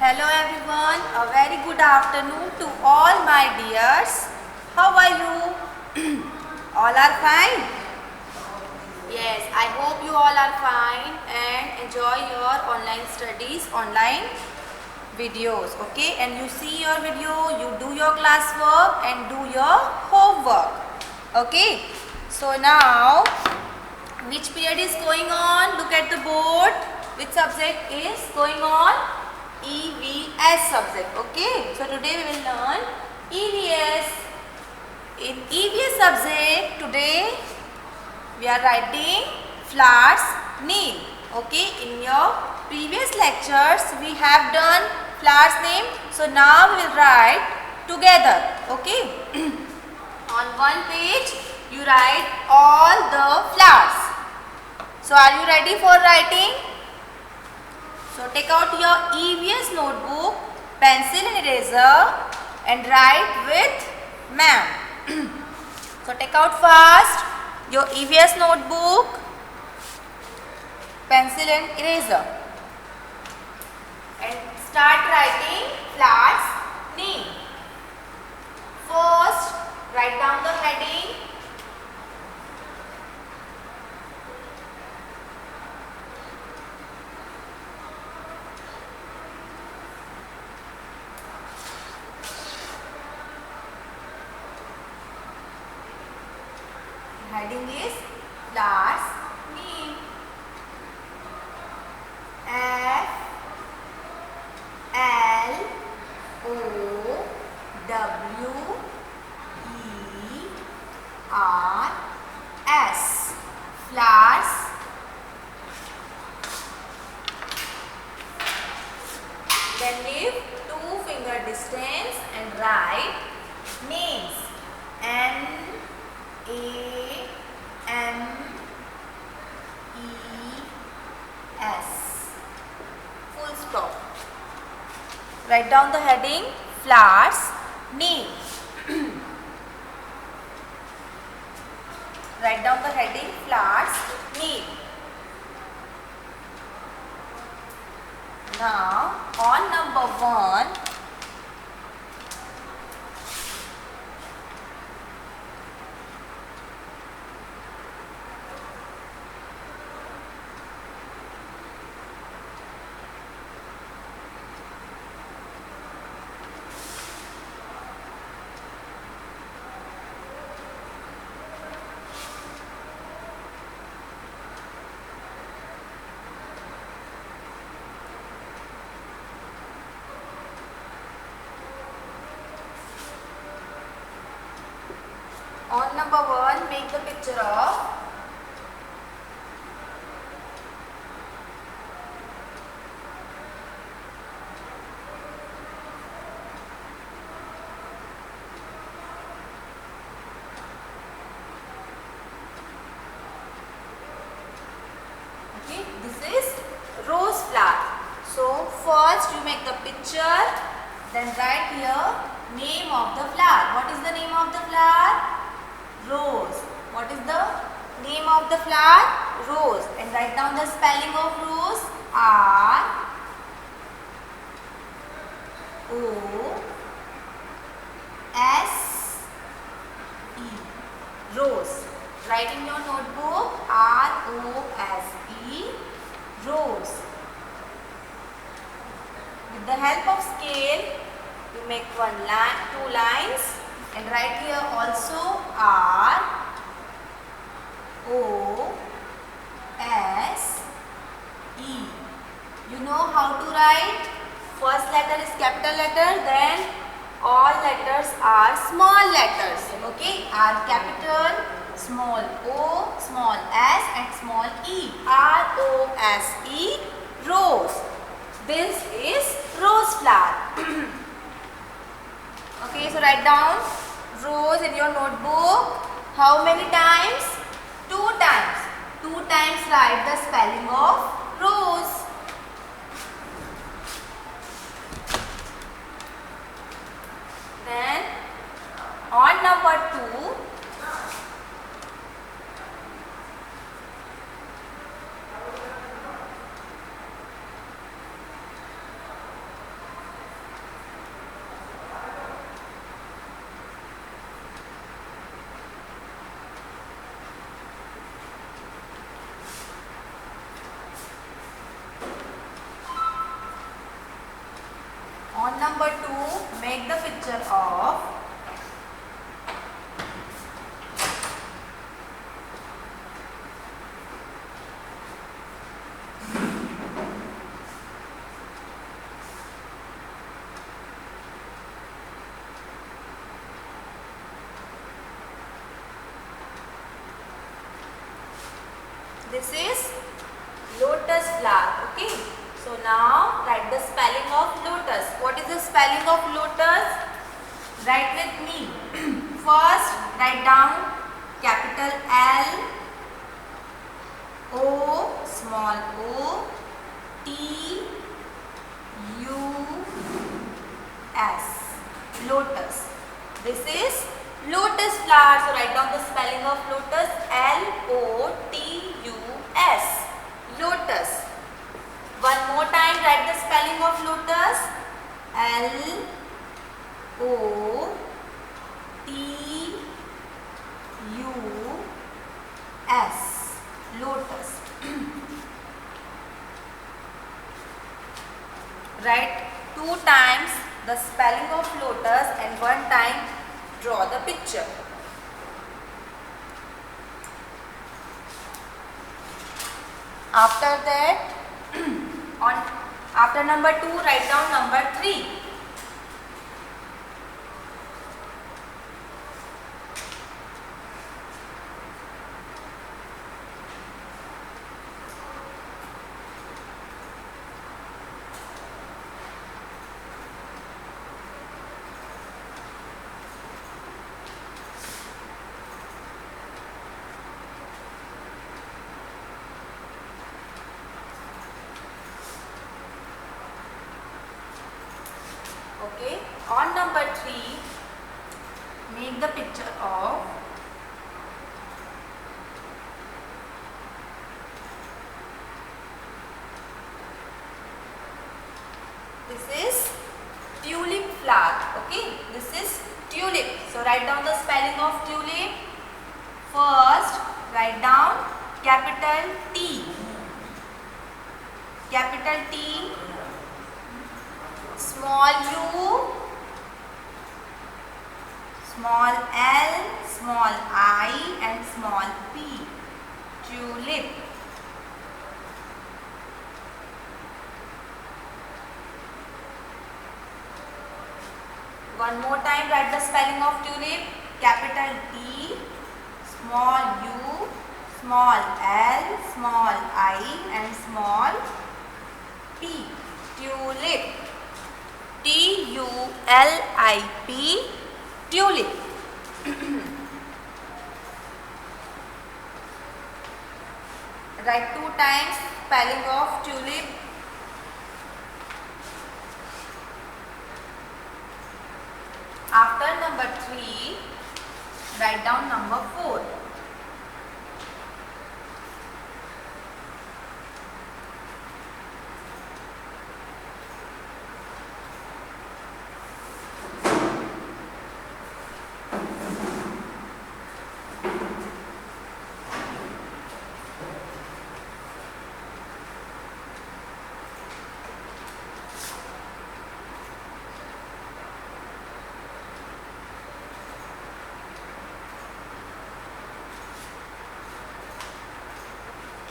Hello everyone, a very good afternoon to all my dears. How are you? All are fine? Yes, I hope you all are fine and enjoy your online studies, online videos, okay? And you see your video, you do your classwork and do your homework, okay? So now, which period is going on? Look at the board. Which subject is going on? EVS subject, okay? So today we will learn EVS. In EVS subject, today we are writing flowers name, okay? In your previous lectures, we have done flowers name. So now we will write together, okay? On one page, you write all the flowers. So are you ready for writing? So take out your EVS notebook, pencil and eraser and write with ma'am. So take out fast your EVS notebook, pencil and eraser and start writing flowers name. First, write down the heading. Heading is flowers name. F L O W E R S flowers. Then leave 2-finger distance and write names. N A M E S. Full stop. Write down the heading flowers name. Write down the heading flowers name. Now on number 1, make the picture of okay, this is rose flower. So first you make the picture, then write here name of the flower. What is the name of the flower? Rose. What is the name of the flower? Rose. And write down the spelling of rose. R O S E. Rose. Write in your notebook R O S E. Rose. With the help of scale, you make 2 lines. And write here also R O S E. You know how to write? First letter is capital letter, then all letters are small letters. Okay? R capital, small o, small s and small e. R O S E, rose. This is rose flower. Okay, so write down rose in your notebook. How many times? 2 times. 2 times write the spelling of rose. Then on number 2, make the picture of this is lotus flower. Okay. So now write the spelling of lotus. What is the spelling of lotus? Write with me. First write down capital L O small o T U S. Lotus. This is lotus flower. So write down the spelling of lotus. L O T U S. Lotus. One more time write the spelling of lotus. L O T U S. Lotus. Write 2 times the spelling of lotus and 1 time draw the picture. After that, after number 2, write down number 3. Okay, on number 3, make the picture of this is tulip flower. Okay, this is tulip. So write down the spelling of tulip. First, write down capital T. Capital T, small u, small l, small I and small p. Tulip. One more time write the spelling of tulip. Capital T, small u, small l, small I and small p. Tulip. T-U-L-I-P. Tulip. Write 2 times spelling of tulip. After number 3, write down number 4.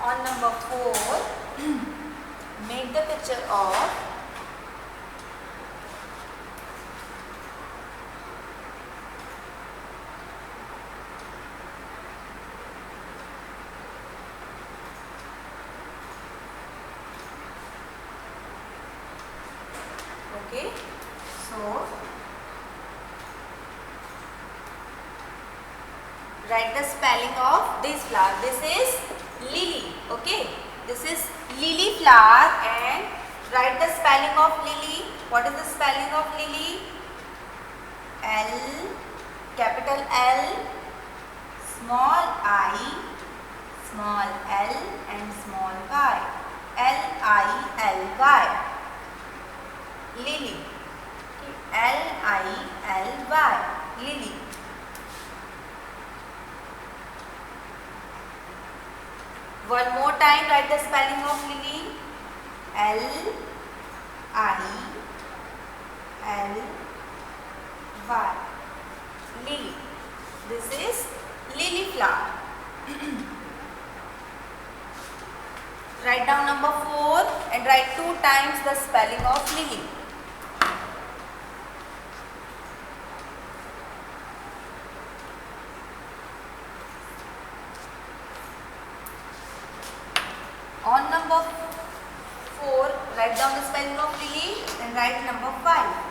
On number 4, make the picture of okay. So write the spelling of this flower. This is lily. Okay, this is lily flower and write the spelling of lily. What is the spelling of lily? L, capital L, small I, small l and small y. L-I-L-Y. Lily. L-I-L-Y. Lily. One more time write the spelling of lily. L-I-L-Y. Y. Lily. This is lily flower. Write down number 4 and write 2 times the spelling of lily. On number 4, write down the spelling of lily and write number 5.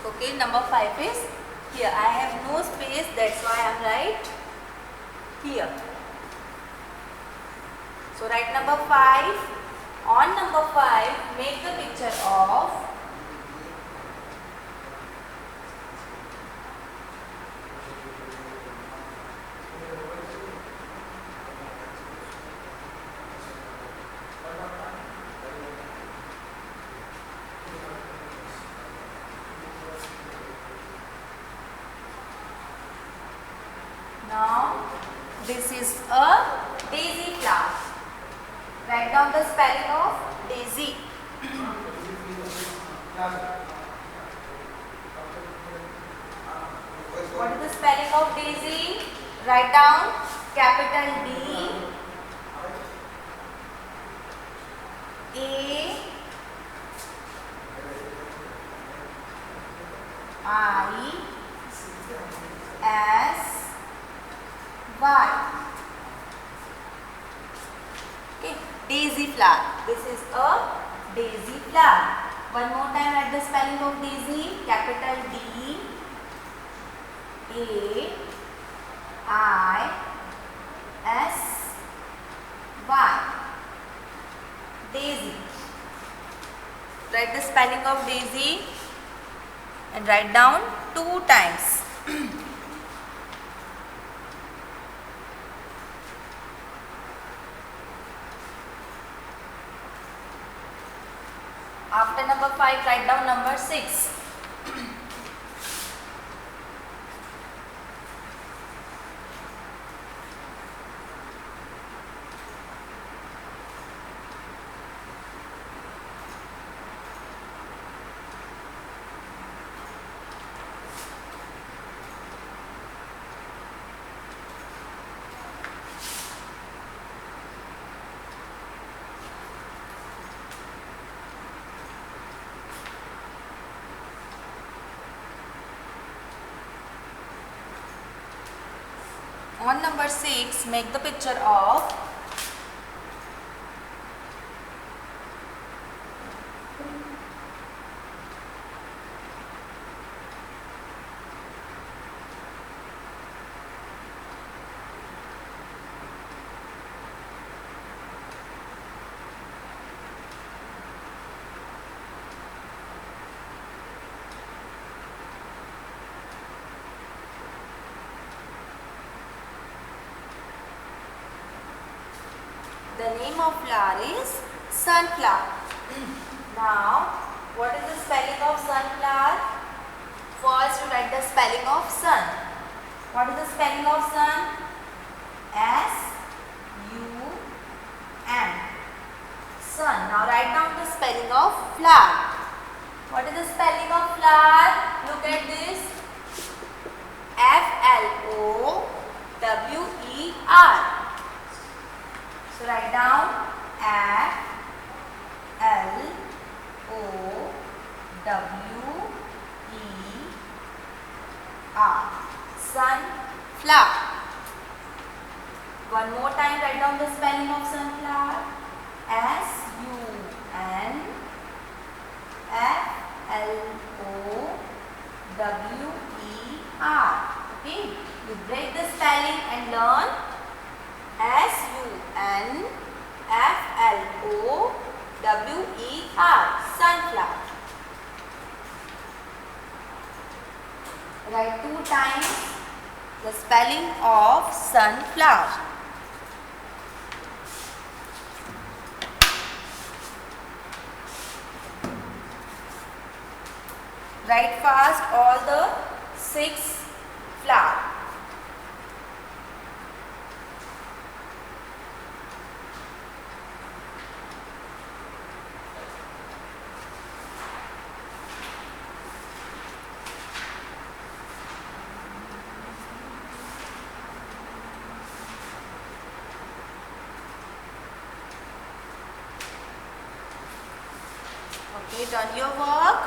Okay, number 5 is here. I have no space, that's why I am right here. So write number 5. On number 5, make the picture of now this is a daisy flower. Write down the spelling of daisy. What is the spelling of daisy? Write down capital D A I S Y. Okay, daisy flower. This is a daisy flower. One more time at the spelling of daisy. Capital D A I S Y. Daisy. Write the spelling of daisy and write down 2 times. After number 5, write down number 6. On number 6, make the picture of the name of flower is sunflower. Now, what is the spelling of sunflower? First, you write the spelling of sun. What is the spelling of sun? S-U-N. Sun. Now, write down the spelling of flower. What is the spelling of flower? Look at this. F-L-O-W-E-R. So write down F W-E-R. Sunflower. One more time, write down the spelling of sunflower. S-U-N-F-L-O-W-E-R. Okay, you break the spelling and learn. S-U-N-F-L-O-W-E-R. Sunflower. Write 2 times the spelling of sunflower. Write fast all the 6 flowers. Okay, done your work.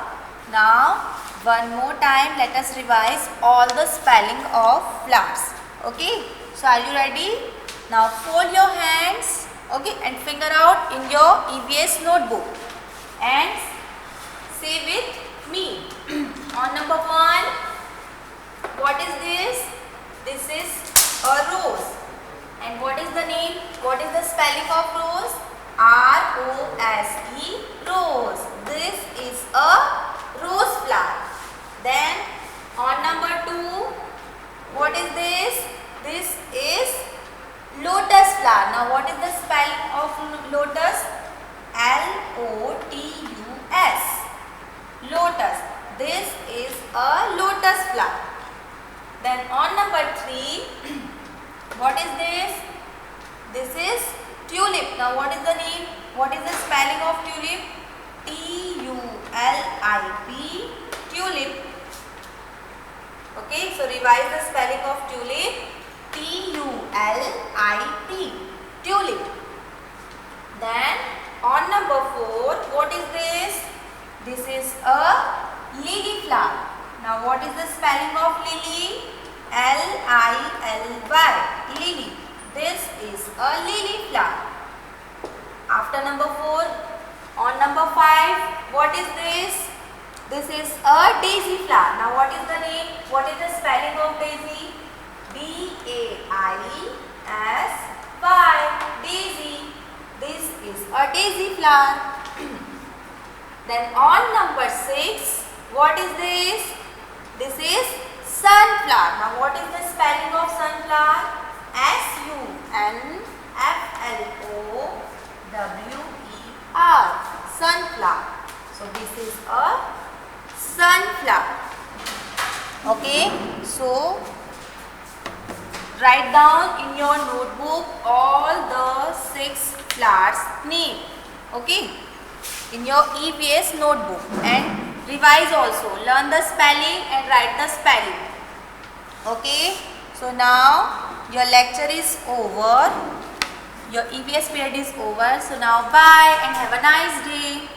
Now, one more time, let us revise all the spelling of flowers. Okay, so are you ready? Now, fold your hands, okay, and finger out in your EVS notebook and say with me. On number 1, what is this? This is a rose. And what is the name? What is the spelling of rose? R-O-S-E, rose. This is a rose flower. Then on number 2, what is this? This is lotus flower. Now what is the spelling of lotus? L-O-T-U-S. Lotus. This is a lotus flower. Then on number 3, what is this? This is tulip. Now what is the name? What is the spelling of tulip? T-U-L-I-P, tulip. Okay, so revise the spelling of tulip. T-U-L-I-P, tulip. Then on number 4, what is this? This is a lily flower. Now what is the spelling of lily? L-I-L-Y, lily. This is a lily flower. After number 4, on number 5, what is this? This is a daisy flower. Now what is the name? What is the spelling of daisy? D-A-I-S-Y, daisy. This is a daisy flower. Then on number 6, what is this? This is sunflower. Now what is the spelling of sunflower? S-U-N-F-L-O-W-E-R, sunflower. So this is a sunflower. Okay, so write down in your notebook all the 6 flowers name. Okay, in your EVS notebook, and revise also. Learn the spelling and write the spelling. Okay, so now your lecture is over. Your EVS period is over. So now bye and have a nice day.